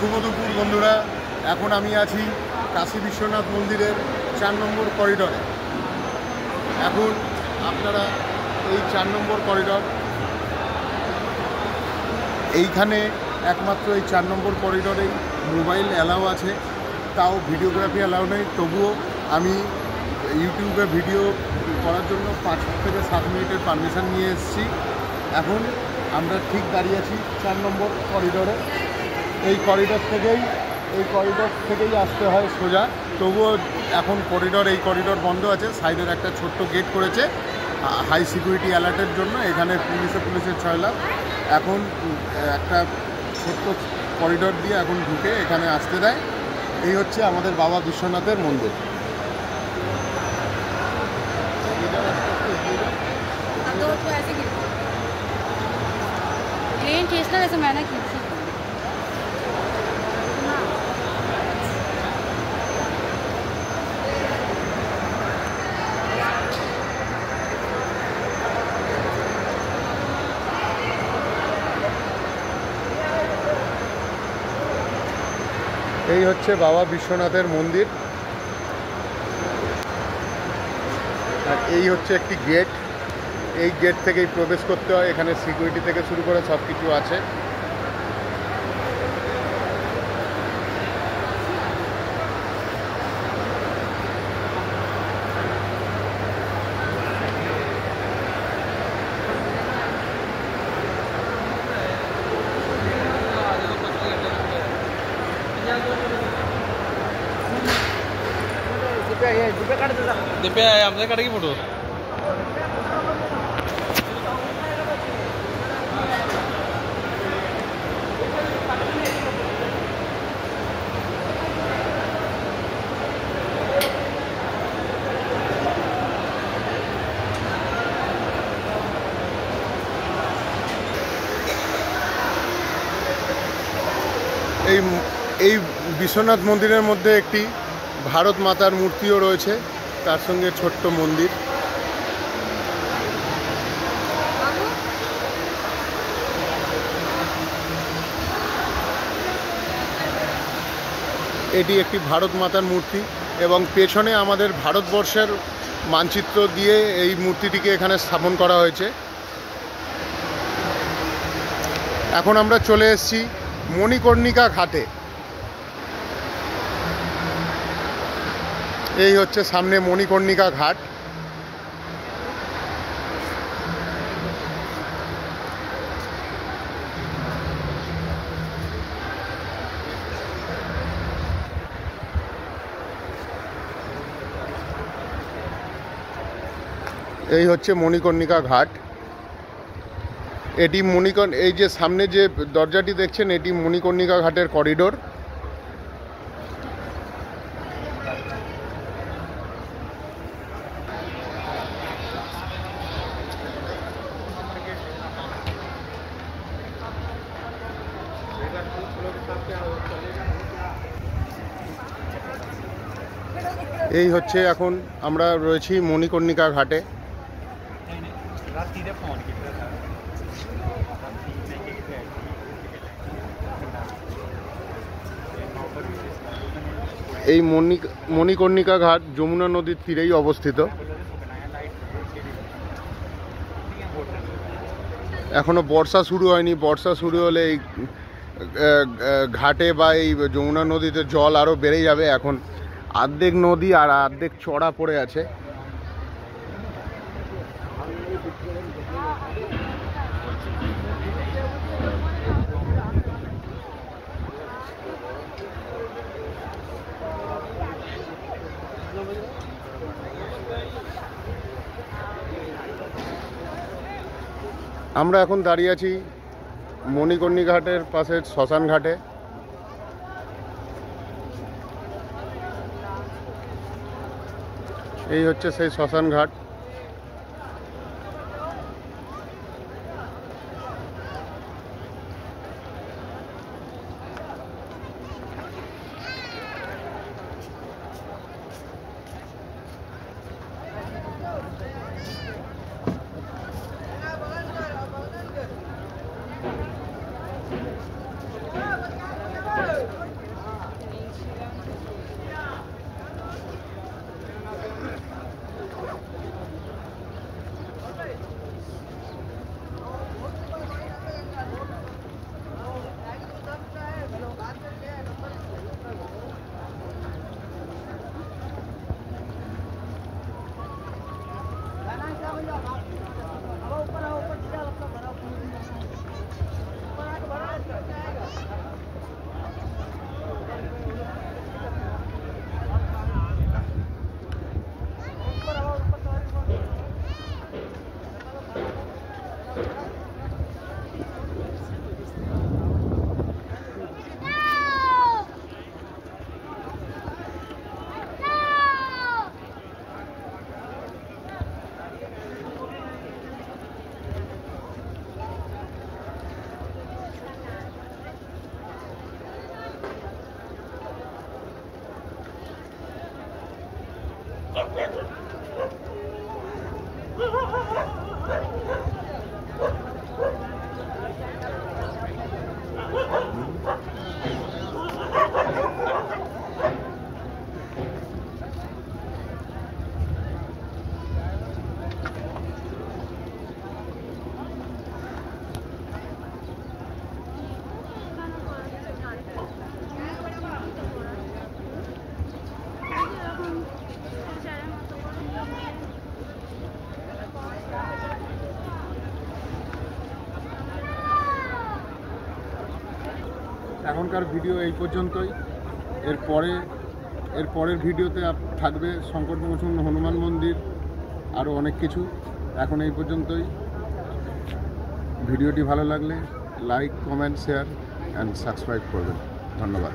শুভ দুপুর বন্ধুরা। এখন আমি আছি কাশী বিশ্বনাথ মন্দিরের 4 নম্বর করিডরে। এখন আপনারা এই 4 নম্বর করিডর, এইখানে একমাত্র এই 4 নম্বর করিডরেই মোবাইল অ্যালাউ আছে, তাও ভিডিওগ্রাফি অ্যালাউ নেই। তবুও আমি ইউটিউবে ভিডিও করার জন্য 5 থেকে 7 মিনিটের পারমিশন নিয়ে এসেছি। এখন আমরা ঠিক দাঁড়িয়ে আছি 4 নম্বর করিডরে। এই করিডর থেকেই আসতে হয় সোজা। তবুও এখন এই করিডর বন্ধ আছে। সাইডের একটা ছোট্ট গেট করেছে হাই সিকিউরিটি অ্যালার্টের জন্য। এখানে পুলিশের ছয়লাভ। এখন একটা ছোট্ট করিডর দিয়ে এখন ঢুকে এখানে আসতে দেয়। এই হচ্ছে আমাদের বাবা বিশ্বনাথের মন্দির। এই হচ্ছে বাবা বিশ্বনাথের মন্দির। আর এই হচ্ছে একটি গেট। এই গেট থেকেই প্রবেশ করতে হয়। এখানে সিকিউরিটি থেকে শুরু করে সব কিছু আছে। दिप्या आपल्या काढ की फोटो। এই বিশ্বনাথ মন্দিরের মধ্যে একটি ভারত মাতার মূর্তিও রয়েছে, তার সঙ্গে ছোট্ট মন্দির। এটি একটি ভারত মাতার মূর্তি এবং পেছনে আমাদের ভারতবর্ষের মানচিত্র দিয়ে এই মূর্তিটিকে এখানে স্থাপন করা হয়েছে। এখন আমরা চলে এসেছি মণিকর্ণিকা ঘাটে। এই হচ্ছে সামনে মণিকর্ণিকা ঘাট। এই হচ্ছে মণিকর্ণিকা ঘাট। এটি এই যে সামনে যে দরজাটি দেখছেন, এটি মণিকর্ণিকা ঘাটের করিডোর। এই হচ্ছে এখন আমরা রয়েছি মণিকর্ণিকা ঘাটে। এই মণিকর্ণিকা ঘাট যমুনা নদীর তীরেই অবস্থিত। এখনো বর্ষা শুরু হয়নি। বর্ষা শুরু হলে এই ঘাটে বা এই যমুনা নদীতে জল আরও বেড়ে যাবে। এখন অর্ধেক নদী আর অর্ধেক চড়া পড়ে আছে। আমরা এখন দাঁড়িয়ে আছি মণিকর্ণিকা ঘাটের পাশে শ্মশান ঘাটে। এই হচ্ছে সেই শ্মশান ঘাট। এখনকার ভিডিও এই পর্যন্তই। এর পরের ভিডিওতে থাকবে সংকটমোচন হনুমান মন্দির, আরও অনেক কিছু। এখন এই পর্যন্তই। ভিডিওটি ভালো লাগলে like, comment, share and subscribe করবেন। ধন্যবাদ।